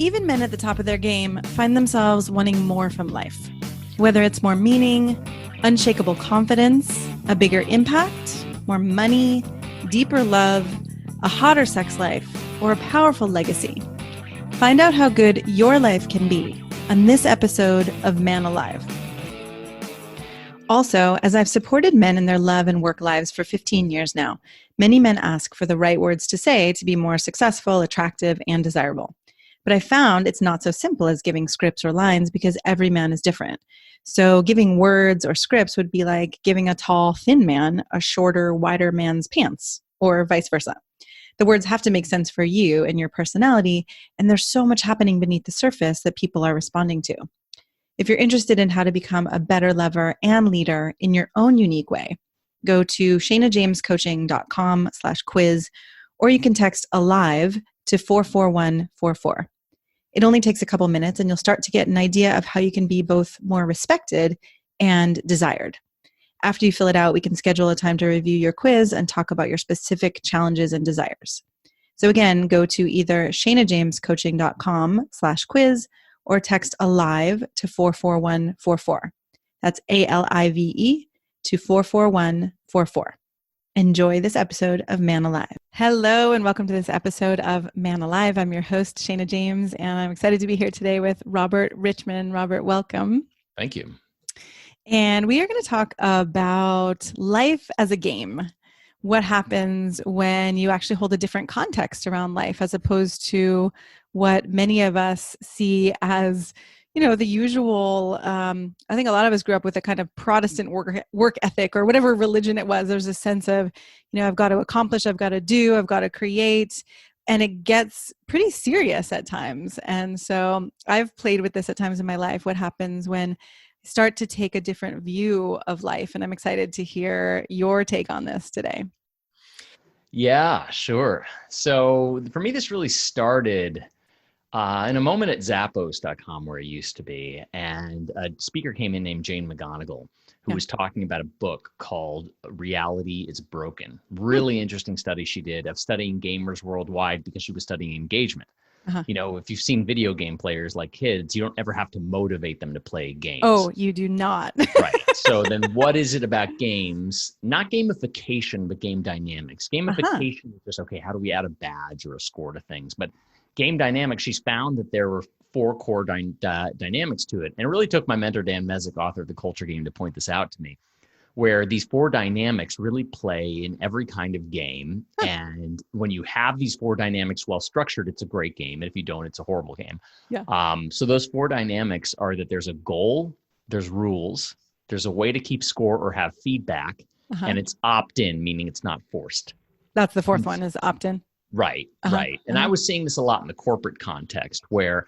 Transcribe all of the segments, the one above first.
Even men at the top of their game find themselves wanting more from life. Whether it's more meaning, unshakable confidence, a bigger impact, more money, deeper love, a hotter sex life, or a powerful legacy. Find out how good your life can be on this episode of Man Alive. Also, as I've supported men in their love and work lives for 15 years now, many men ask for the right words to say to be more successful, attractive, and desirable. But I found it's not so simple as giving scripts or lines because every man is different. So giving words or scripts would be like giving a tall, thin man a shorter, wider man's pants, or vice versa. The words have to make sense for you and your personality, and there's so much happening beneath the surface that people are responding to. If you're interested in how to become a better lover and leader in your own unique way, go to shanajamescoaching.com/quiz, or you can text ALIVE to 44144. It only takes a couple minutes and you'll start to get an idea of how you can be both more respected and desired. After you fill it out, we can schedule a time to review your quiz and talk about your specific challenges and desires. So again, go to either shanajamescoaching.com/quiz or text ALIVE to 44144. That's ALIVE to 44144. Enjoy this episode of Man Alive. Hello, and welcome to this episode of Man Alive. I'm your host, Shana James, and I'm excited to be here today with Robert Richman. Robert, welcome. Thank you. And we are going to talk about life as a game. What happens when you actually hold a different context around life as opposed to what many of us see as, you know, the usual, I think a lot of us grew up with a kind of Protestant work ethic or whatever religion it was. There's a sense of, you know, I've got to accomplish, I've got to do, I've got to create, and it gets pretty serious at times. And so I've played with this at times in my life. What happens when I start to take a different view of life? And I'm excited to hear your take on this today. Yeah, sure. So for me, this really started in a moment at Zappos.com where I used to be, and a speaker came in named Jane McGonigal, who was talking about a book called Reality is Broken. Really interesting study she did of studying gamers worldwide because she was studying engagement. You know, if you've seen video game players like kids, you don't ever have to motivate them to play games. Oh, you do not. Right. So then what is it about games? Not gamification, but game dynamics. Gamification is just, okay, how do we add a badge or a score to things? But game dynamics, she's found that there were 4 core dynamics to it. And it really took my mentor, Dan Mezek, author of The Culture Game, to point this out to me, where these 4 dynamics really play in every kind of game. And when you have these 4 dynamics well structured, it's a great game. And if you don't, it's a horrible game. Yeah. So those 4 dynamics are that there's a goal, there's rules, there's a way to keep score or have feedback, and it's opt-in, meaning it's not forced. That's the 4th one, is opt-in. Right, right. And I was seeing this a lot in the corporate context where,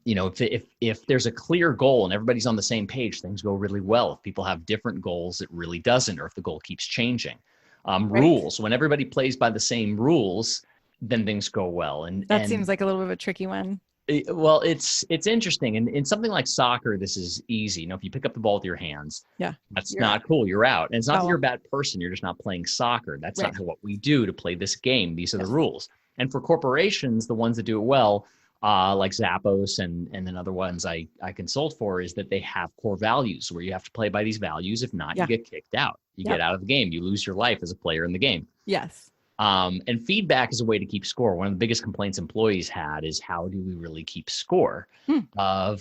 you know, if there's a clear goal and everybody's on the same page, things go really well. If people have different goals, it really doesn't, or if the goal keeps changing. Rules, when everybody plays by the same rules, then things go well. And that seems like a little bit of a tricky one. Well, it's interesting. And in something like soccer, this is easy. You know, if you pick up the ball with your hands, that's not cool. You're out. And it's not that you're a bad person. You're just not playing soccer. That's not what we do to play this game. These are the rules. And for corporations, the ones that do it well, like Zappos and then other ones I consult for, is that they have core values where you have to play by these values. If not, you get kicked out. You get out of the game. You lose your life as a player in the game. Yes. And feedback is a way to keep score. One of the biggest complaints employees had is, how do we really keep score how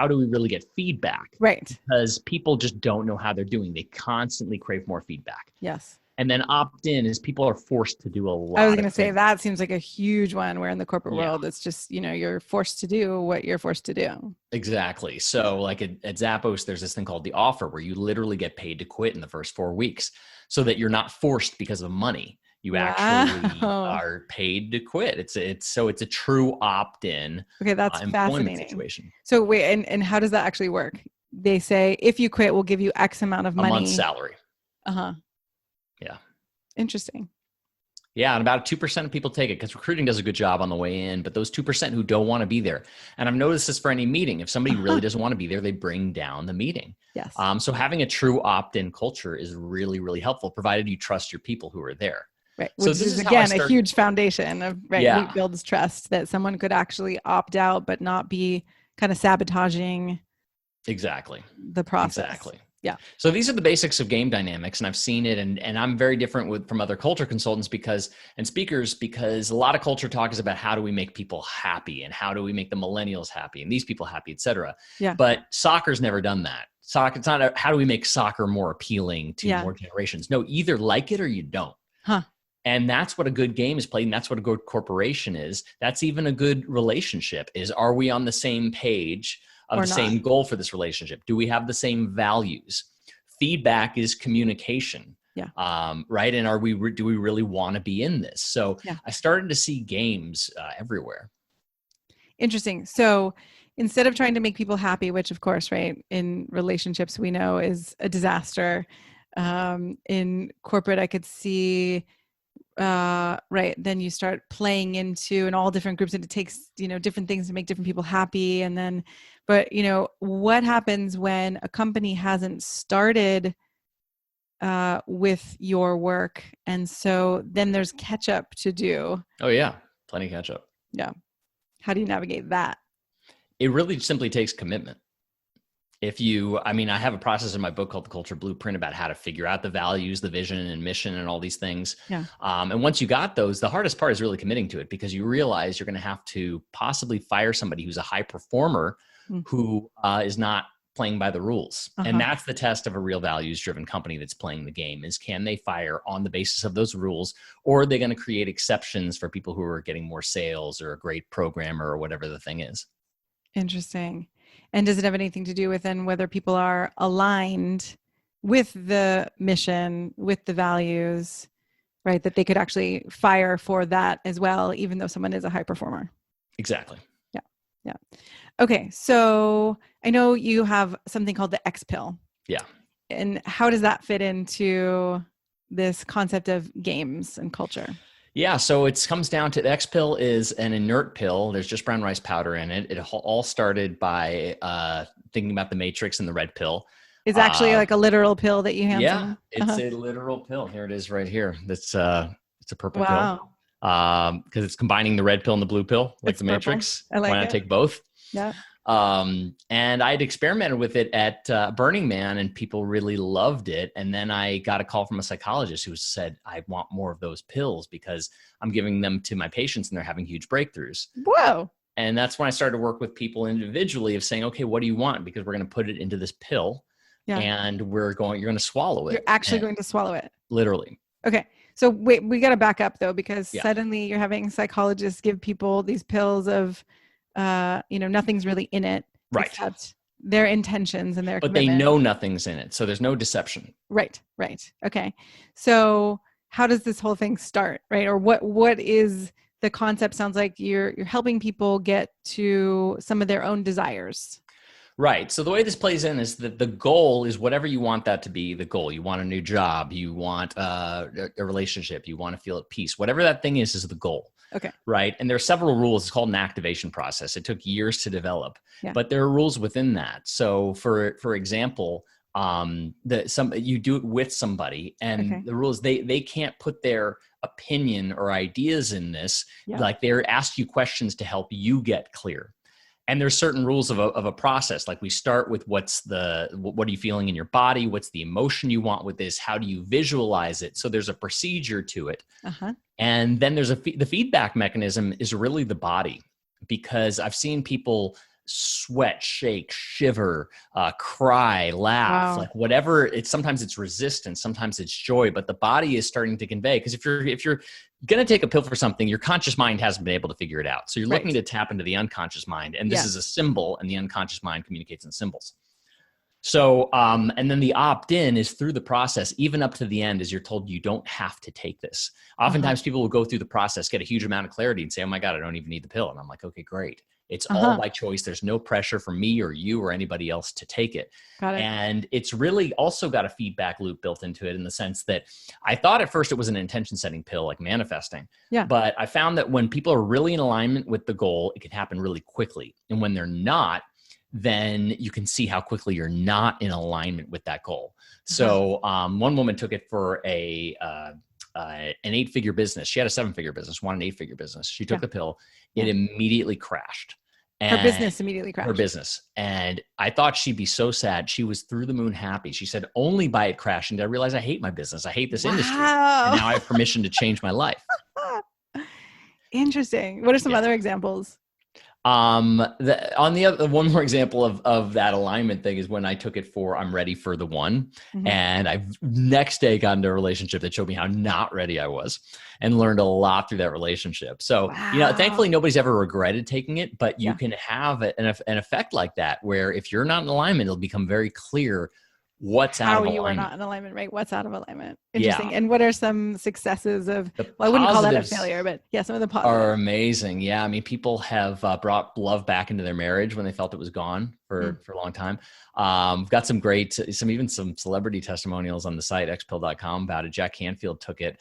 do we really get feedback? Right. Because people just don't know how they're doing. They constantly crave more feedback. Yes. And then opt-in is people are forced to do a lot. I was going to say that seems like a huge one, where in the corporate world, it's just, you know, you're forced to do what you're forced to do. Exactly. So like at Zappos, there's this thing called the offer, where you literally get paid to quit in the first 4 weeks, so that you're not forced because of money. You actually are paid to quit. It's a true opt-in. Okay, that's employment fascinating. Situation. So wait, and how does that actually work? They say, if you quit, we'll give you X amount of money. A month's salary. Yeah. Interesting. Yeah, and about 2% of people take it because recruiting does a good job on the way in, but those 2% who don't want to be there. And I've noticed this for any meeting. If somebody really doesn't want to be there, they bring down the meeting. Yes. So having a true opt-in culture is really, really helpful, provided you trust your people who are there. Right. So Which this is is how I again a started. huge foundation of Yeah, Loop builds trust, that someone could actually opt out but not be kind of sabotaging exactly. the process. Exactly. Yeah. So these are the basics of game dynamics, and I've seen it, and I'm very different from other culture consultants and speakers, because a lot of culture talk is about how do we make people happy and how do we make the millennials happy and these people happy, et cetera. Yeah. But soccer's never done that. It's not how do we make soccer more appealing to Yeah. more generations. No, either like it or you don't. Huh. And that's what a good game is played, and that's what a good corporation is. That's even a good relationship is, are we on the same page of Or the not. same goal for this relationship? Do we have the same values? Feedback is communication. Yeah. Right. And do we really want to be in this? So Yeah. I started to see games everywhere. Interesting. So instead of trying to make people happy, which of course, right, in relationships we know is a disaster, in corporate I could see, right, then you start playing into in all different groups, and it takes, different things to make different people happy. And then, but what happens when a company hasn't started with your work, and so then there's catch up to do? Oh yeah. Plenty of catch up. Yeah. How do you navigate that? It really simply takes commitment. I have a process in my book called The Culture Blueprint about how to figure out the values, the vision and mission and all these things. Yeah. And once you got those, the hardest part is really committing to it, because you realize you're going to have to possibly fire somebody who's a high performer who is not playing by the rules. And that's the test of a real values-driven company that's playing the game, is can they fire on the basis of those rules, or are they going to create exceptions for people who are getting more sales or a great programmer or whatever the thing is? Interesting. And does it have anything to do with then whether people are aligned with the mission, with the values, right? That they could actually fire for that as well, even though someone is a high performer. Exactly. Yeah. Yeah. Okay. So I know you have something called the X pill. Yeah. And how does that fit into this concept of games and culture? Yeah, so it comes down to the X pill is an inert pill. There's just brown rice powder in it. It all started by thinking about the Matrix and the red pill. It's actually like a literal pill that you hand Yeah, someone? it's a literal pill. Here it is right here. It's a purple Wow. pill. Because it's combining the red pill and the blue pill, like It's the purple. Matrix. I like Why not it. take both? Yeah. And I had experimented with it at Burning Man, and people really loved it. And then I got a call from a psychologist who said, I want more of those pills because I'm giving them to my patients and they're having huge breakthroughs. Whoa. And that's when I started to work with people individually of saying, okay, what do you want? Because we're going to put it into this pill and you're going to swallow it. You're actually going to swallow it. Literally. Okay. So wait, we got to back up though, because suddenly you're having psychologists give people these pills of, nothing's really in it, right? Except their intentions and their but commitment. They know nothing's in it. So there's no deception. Right. Okay. So how does this whole thing start? Right. Or what is the concept? Sounds like you're helping people get to some of their own desires. Right. So the way this plays in is that the goal is whatever you want that to be the goal. You want a new job. You want a relationship. You want to feel at peace. Whatever that thing is the goal. Okay. Right. And there are several rules. It's called an activation process. It took years to develop, but there are rules within that. So for example, you do it with somebody, and the rules, they can't put their opinion or ideas in this. Like they're ask you questions to help you get clear. And there's certain rules of a process. Like we start with what are you feeling in your body? What's the emotion you want with this? How do you visualize it? So there's a procedure to it. And then there's the feedback mechanism is really the body, because I've seen people sweat, shake, shiver, cry, laugh, like whatever. Sometimes it's resistance, sometimes it's joy, but the body is starting to convey. Because if you're going to take a pill for something, your conscious mind hasn't been able to figure it out. So you're looking to tap into the unconscious mind, and this is a symbol, and the unconscious mind communicates in symbols. So, and then the opt-in is through the process, even up to the end, as you're told you don't have to take this. Oftentimes people will go through the process, get a huge amount of clarity and say, oh my God, I don't even need the pill. And I'm like, okay, great. It's all by choice. There's no pressure for me or you or anybody else to take it. Got it. And it's really also got a feedback loop built into it, in the sense that I thought at first it was an intention setting pill, like manifesting. Yeah. But I found that when people are really in alignment with the goal, it can happen really quickly. And when they're not, then you can see how quickly you're not in alignment with that goal. So one woman took it for an 8-figure business. She had a 7-figure business, wanted an 8-figure business. She took the pill. It immediately crashed. Her business immediately crashed. Her business. And I thought she'd be so sad. She was through the moon happy. She said, only by it crashing did I realize I hate my business. I hate this industry. And now I have permission to change my life. Interesting. What are some other examples? On the other, one more example of that alignment thing is when I took it for I'm ready for the one. And I next day got into a relationship that showed me how not ready I was and learned a lot through that relationship. So, thankfully nobody's ever regretted taking it, but you can have an effect like that where if you're not in alignment, it'll become very clear what's out of alignment. How you are not in alignment, right? What's out of alignment. Interesting. And what are some successes of, I wouldn't call that a failure, but some of the positives are amazing. Yeah. I mean, people have brought love back into their marriage when they felt it was gone for a long time. We've got some celebrity testimonials on the site, xpill.com about it. Jack Canfield took it.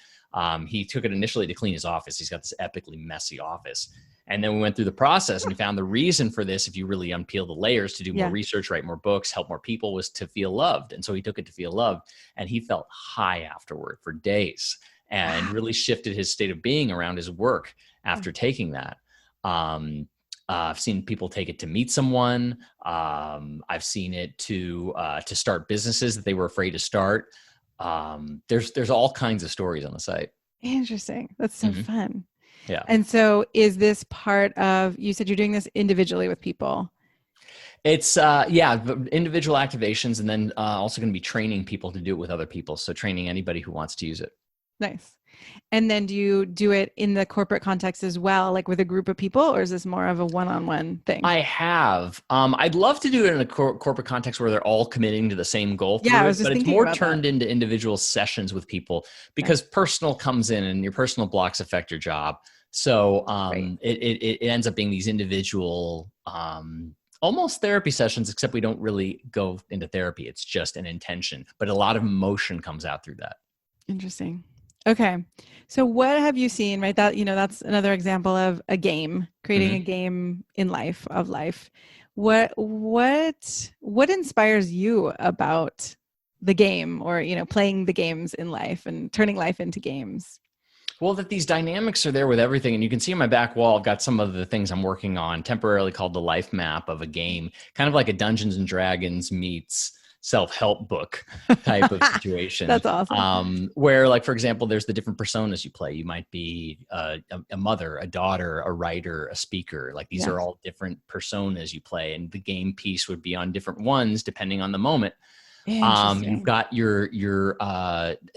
He took it initially to clean his office. He's got this epically messy office. And then we went through the process and we found the reason for this, if you really unpeel the layers, to do more research, write more books, help more people, was to feel loved. And so he took it to feel loved, and he felt high afterward for days and really shifted his state of being around his work after taking that. I've seen people take it to meet someone. I've seen it to start businesses that they were afraid to start. There's all kinds of stories on the site. Interesting. That's so fun. Yeah. And so is this part of, you said you're doing this individually with people? It's, individual activations, and then also going to be training people to do it with other people. So training anybody who wants to use it. Nice. And then do you do it in the corporate context as well, like with a group of people, or is this more of a one-on-one thing? I have. I'd love to do it in a corporate context where they're all committing to the same goal. Yeah, I was just but it's more turned into individual sessions with people because personal comes in and your personal blocks affect your job. So it ends up being these individual, almost therapy sessions, except we don't really go into therapy. It's just an intention, but a lot of emotion comes out through that. Interesting. Okay. So what have you seen, right? That, that's another example of a game, creating a game in life. What inspires you about the game, or, playing the games in life and turning life into games? Well, that these dynamics are there with everything. And you can see on my back wall, I've got some of the things I'm working on, temporarily called the life map of a game, kind of like a Dungeons and Dragons meets self-help book type of situation. That's awesome. Where, like, for example, there's the different personas you play. You might be a mother, a daughter, a writer, a speaker. Like, these are all different personas you play. And the game piece would be on different ones depending on the moment. You've got your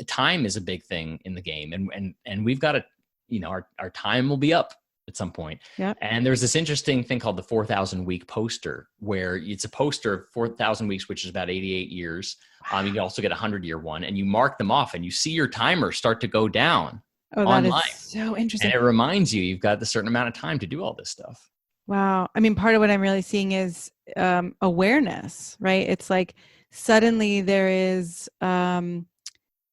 time is a big thing in the game, and we've got our time will be up at some point. Yeah. And there's this interesting thing called the 4,000 week poster, where it's a poster of 4,000 weeks, which is about 88 years. You can also get a 100-year one, and you mark them off, and you see your timer start to go down. Oh, that is so interesting. And it reminds you've got a certain amount of time to do all this stuff. Wow. I mean, part of what I'm really seeing is awareness, right? It's like suddenly there is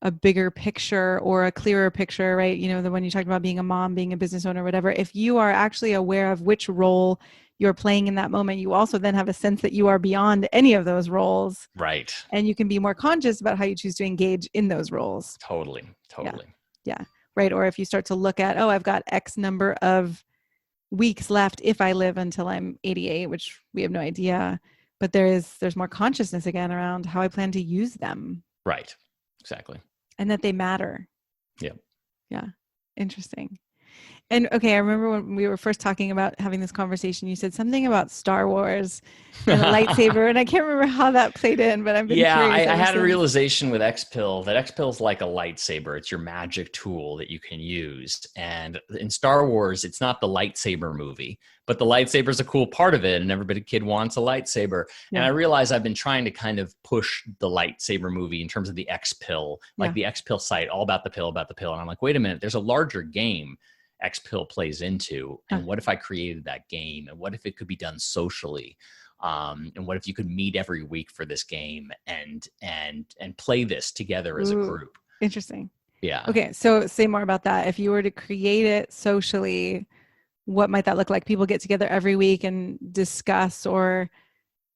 a bigger picture or a clearer picture, right? The one you talked about, being a mom, being a business owner, whatever. If you are actually aware of which role you're playing in that moment, you also then have a sense that you are beyond any of those roles. Right. And you can be more conscious about how you choose to engage in those roles. Totally. Yeah. Right. Or if you start to look at, I've got X number of weeks left if I live until I'm 88, which we have no idea. But there's more consciousness again around how I plan to use them. Right. Exactly. And that they matter. Yeah. Yeah. Interesting. And okay, I remember when we were first talking about having this conversation, you said something about Star Wars and a lightsaber, and I can't remember how that played in, but I've been curious. I had a realization with X-Pill that X-Pill is like a lightsaber. It's your magic tool that you can use. And in Star Wars, it's not the lightsaber movie, but the lightsaber is a cool part of it, and every kid wants a lightsaber. Yeah. And I realized I've been trying to kind of push the lightsaber movie in terms of the X-Pill, like the X-Pill site, all about the pill. And I'm like, wait a minute, there's a larger game X-Pill plays into, and what if I created that game, and what if it could be done socially, and what if you could meet every week for this game and play this together as a group? Interesting. Yeah. Okay, so say more about that. If you were to create it socially, what might that look like? People get together every week and discuss or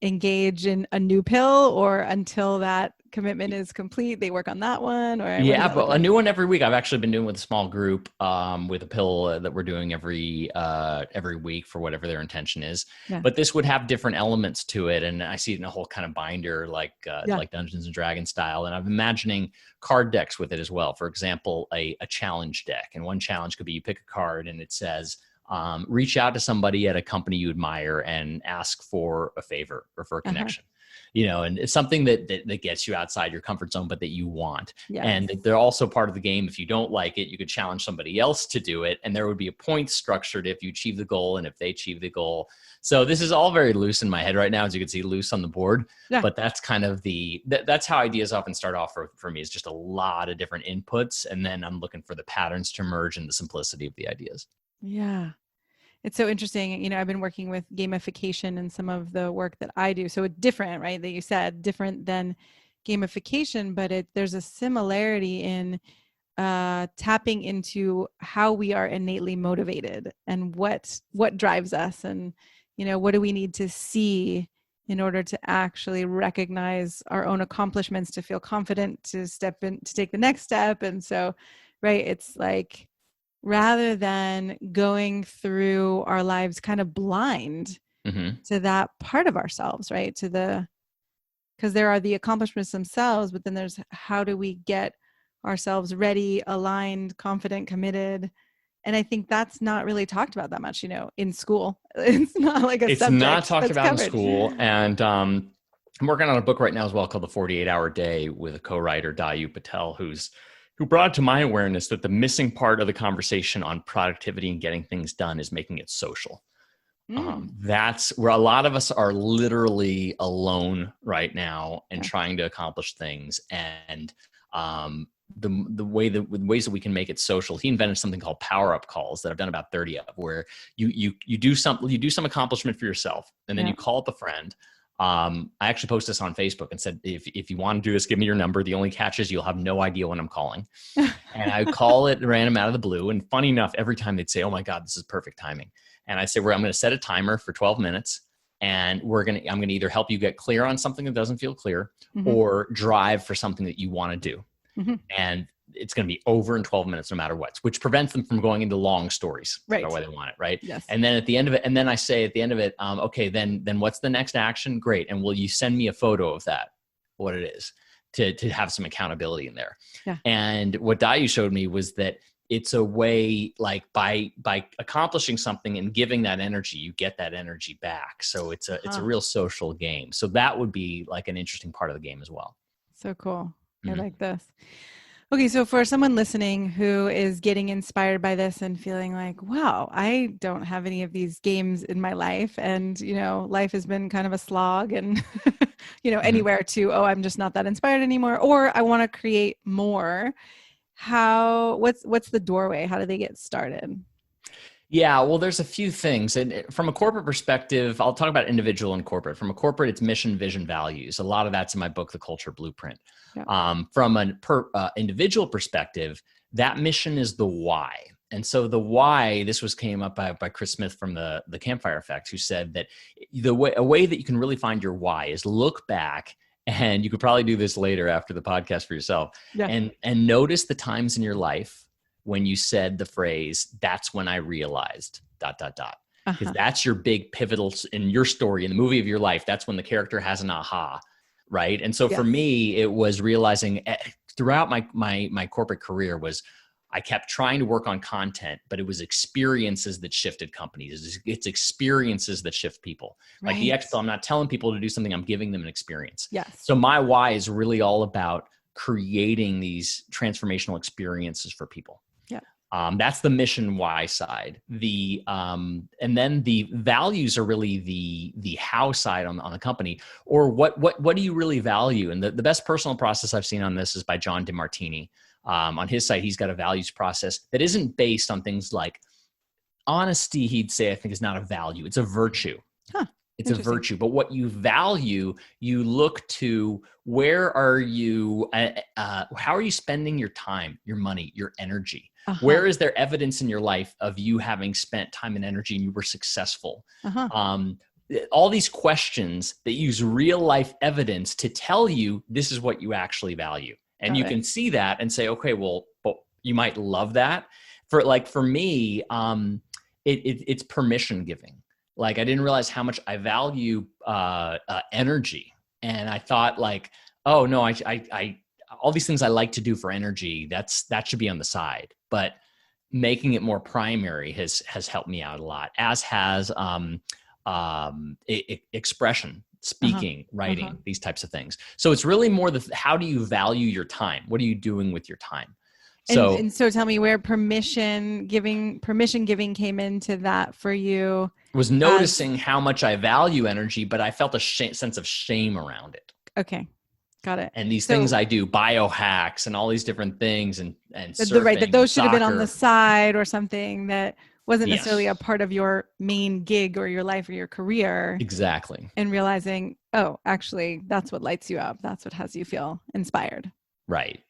engage in a new pill, or until that commitment is complete, they work on that one, or what does Yeah, that look but a like? new one every week. I've actually been doing with a small group, with a pill that we're doing every week for whatever their intention is. Yeah. But this would have different elements to it, and I see it in a whole kind of binder, like Yeah. Dungeons and Dragons style. And I'm imagining card decks with it as well. For example, a challenge deck, and one challenge could be you pick a card and it says, reach out to somebody at a company you admire and ask for a favor or for a connection. And it's something that gets you outside your comfort zone, but that you want. Yes. And they're also part of the game. If you don't like it, you could challenge somebody else to do it. And there would be a point structured if you achieve the goal and if they achieve the goal. So this is all very loose in my head right now, as you can see, loose on the board. Yeah. But that's kind of that's how ideas often start off for me, is just a lot of different inputs. And then I'm looking for the patterns to emerge and the simplicity of the ideas. Yeah. It's so interesting. I've been working with gamification in some of the work that I do. So it's different, right? That you said different than gamification, but there's a similarity in tapping into how we are innately motivated and what drives us, and what do we need to see in order to actually recognize our own accomplishments, to feel confident, to step in, to take the next step. And so, right, it's like, rather than going through our lives kind of blind to that part of ourselves, right? Because there are the accomplishments themselves, but then there's how do we get ourselves ready, aligned, confident, committed. And I think that's not really talked about that much, in school. It's not like a subject. It's not talked about covered in school. And I'm working on a book right now as well called The 48-Hour Day with a co-writer, Dayu Patel, who brought to my awareness that the missing part of the conversation on productivity and getting things done is making it social. That's where a lot of us are literally alone right now and trying to accomplish things. And the ways that we can make it social, he invented something called power-up calls that I've done about 30 of, where you do some accomplishment for yourself, and then you call up a friend. I actually posted this on Facebook and said, if you want to do this, give me your number. The only catch is you'll have no idea when I'm calling. And I call it random out of the blue. And funny enough, every time they'd say, oh my God, this is perfect timing. And I say, I'm going to set a timer for 12 minutes. And I'm going to either help you get clear on something that doesn't feel clear, or drive for something that you want to do. And it's going to be over in 12 minutes, no matter what, which prevents them from going into long stories. Right. The way they want it. Right. Yes. And then at the end of it, and then I say at the end of it, okay, then what's the next action? Great. And will you send me a photo of that, what it is, to have some accountability in there? Yeah. And what Dayu showed me was that it's a way, like by accomplishing something and giving that energy, you get that energy back. So it's a real social game. So that would be like an interesting part of the game as well. So cool. I like this. Okay, so for someone listening who is getting inspired by this and feeling like, wow, I don't have any of these games in my life, and life has been kind of a slog, and anywhere to, I'm just not that inspired anymore, or I want to create more. What's the doorway? How do they get started? Yeah, well, there's a few things. And from a corporate perspective, I'll talk about individual and corporate. From a corporate, it's mission, vision, values. A lot of that's in my book, The Culture Blueprint. Yeah. From an individual perspective, that mission is the why. And so the why, this came up by Chris Smith from the Campfire Effect, who said that a way that you can really find your why is look back, and you could probably do this later after the podcast for yourself, and notice the times in your life when you said the phrase, that's when I realized ... Because that's your big pivotal in your story, in the movie of your life. That's when the character has an aha, right? And so for me, it was realizing throughout my corporate career I kept trying to work on content, but it was experiences that shifted companies. It's experiences that shift people. Right. Like the Expo, I'm not telling people to do something, I'm giving them an experience. Yes. So my why is really all about creating these transformational experiences for people. That's the mission why side. And then the values are really the how side on the company, or what do you really value? And the best personal process I've seen on this is by John DeMartini. On his site, he's got a values process that isn't based on things like honesty. He'd say, I think, is not a value. It's a virtue. It's a virtue. But what you value, you look to where are you, how are you spending your time, your money, your energy? Where is there evidence in your life of you having spent time and energy and you were successful? all these questions that use real life evidence to tell you this is what you actually value. And you can see that and say, okay, well, you might love that. For me, it's permission giving. Like, I didn't realize how much I value energy. And I thought like, oh no, I all these things I like to do for energy, that should be on the side. But making it more primary has helped me out a lot, as has expression, speaking, writing, these types of things. So it's really more how do you value your time? What are you doing with your time? And so tell me where permission giving came into that for you. Was noticing how much I value energy, but I felt a sense of shame around it. Okay. Got it. And these things I do, biohacks and all these different things, and surfing, right, that those should have been on soccer. the side or something that wasn't necessarily a part of your main gig or your life or your career. Exactly. And realizing, oh, actually, that's what lights you up. That's what has you feel inspired. Right.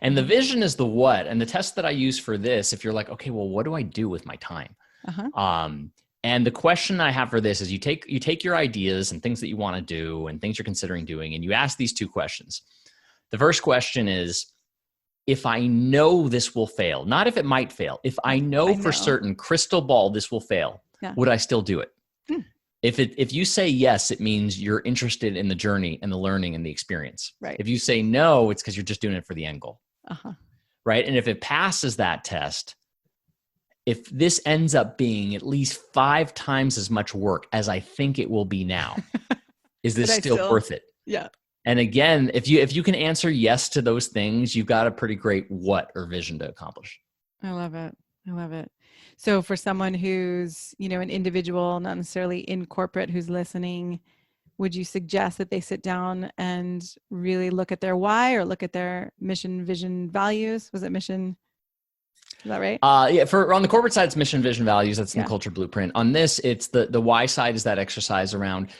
And the vision is the what. And the test that I use for this, if you're like, okay, well, what do I do with my time? And the question I have for this is you take your ideas and things that you want to do and things you're considering doing, and you ask these two questions. The first question is, if I know this will fail, not if it might fail, if I know for certain, crystal ball, this will fail, would I still do it? If you say yes, it means you're interested in the journey and the learning and the experience. Right. If you say no, it's because you're just doing it for the end goal. Right. And if it passes that test, if this ends up being at least 5 times as much work as I think it will be now, is this still worth it? Yeah. And again, if you can answer yes to those things, you've got a pretty great what or vision to accomplish. I love it. So for someone who's, an individual, not necessarily in corporate, who's listening, would you suggest that they sit down and really look at their why, or look at their mission, vision, values? Was it mission? Is that right? Yeah. On the corporate side, it's mission, vision, values. That's in the culture blueprint. On this, it's the why side is that exercise around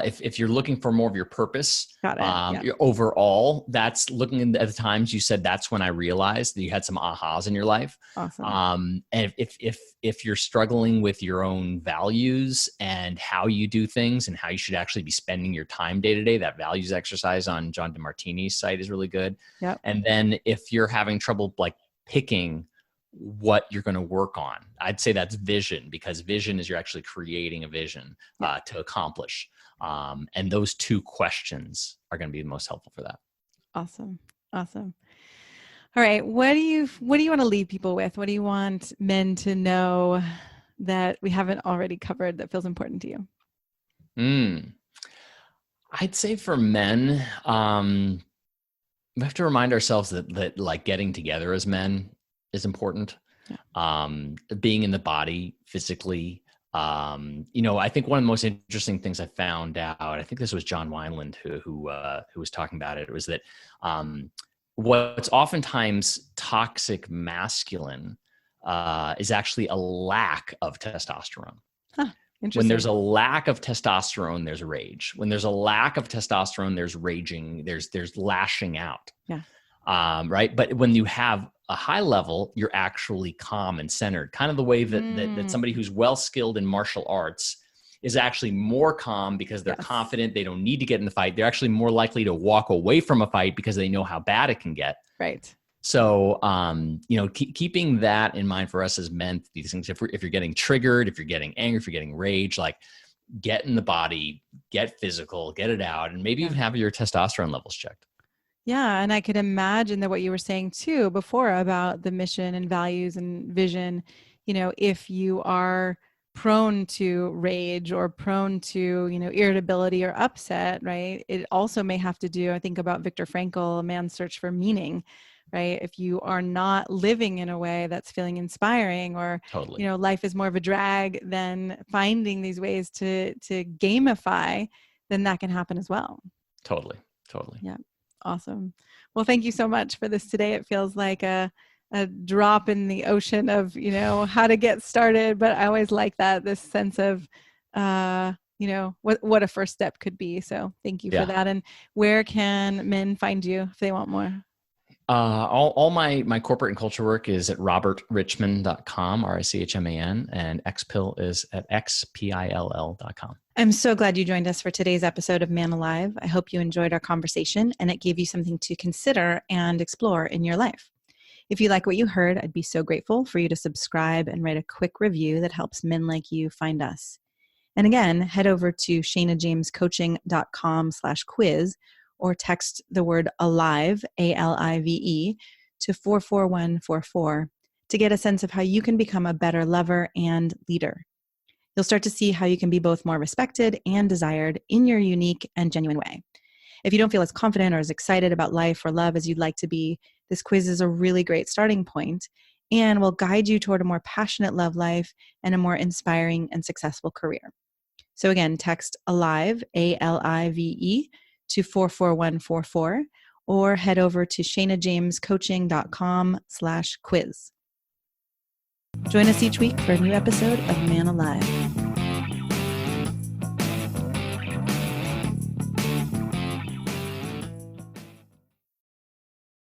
if you're looking for more of your purpose. Got it. Your overall, that's looking at the times you said that's when I realized that you had some ahas in your life. Awesome. And if you're struggling with your own values and how you do things and how you should actually be spending your time day to day, that values exercise on John DeMartini's site is really good. Yep. And then if you're having trouble like picking what you're going to work on, I'd say that's vision, because vision is you're actually creating a vision to accomplish. And those two questions are going to be the most helpful for that. Awesome. All right. What do you want to leave people with? What do you want men to know that we haven't already covered that feels important to you? I'd say for men, we have to remind ourselves that like getting together as men is important. Being in the body physically. I think one of the most interesting things I found out, I think this was John Wineland who was talking about it, was that what's oftentimes toxic masculine is actually a lack of testosterone. When there's a lack of testosterone, there's rage. When there's a lack of testosterone, there's raging, there's lashing out. Right. But when you have a high level, you're actually calm and centered, kind of the way that somebody who's well skilled in martial arts is actually more calm because they're confident. They don't need to get in the fight. They're actually more likely to walk away from a fight because they know how bad it can get. Right. So, keeping that in mind for us as men, these things, if you're getting triggered, if you're getting angry, if you're getting rage, like get in the body, get physical, get it out, and maybe even have your testosterone levels checked. Yeah. And I could imagine that what you were saying too before about the mission and values and vision, if you are prone to rage or prone to, irritability or upset, right? It also may have to do, I think about Viktor Frankl, A Man's Search for Meaning, right? If you are not living in a way that's feeling inspiring, or, life is more of a drag than finding these ways to gamify, then that can happen as well. Totally. Yeah. Awesome. Well, thank you so much for this today. It feels like a drop in the ocean of, how to get started. But I always like this sense of, what a first step could be. So thank you for that. And where can men find you if they want more? All my corporate and culture work is at robertrichman.com, RICHMAN, and XPill is at XPILL.com. I'm so glad you joined us for today's episode of Man Alive. I hope you enjoyed our conversation and it gave you something to consider and explore in your life. If you like what you heard, I'd be so grateful for you to subscribe and write a quick review that helps men like you find us. And again, head over to shanajamescoaching.com/quiz or text the word ALIVE, ALIVE, to 44144 to get a sense of how you can become a better lover and leader. You'll start to see how you can be both more respected and desired in your unique and genuine way. If you don't feel as confident or as excited about life or love as you'd like to be, this quiz is a really great starting point and will guide you toward a more passionate love life and a more inspiring and successful career. So again, text ALIVE, ALIVE, to 44144 or head over to shanajamescoaching.com/quiz. Join us each week for a new episode of Man Alive.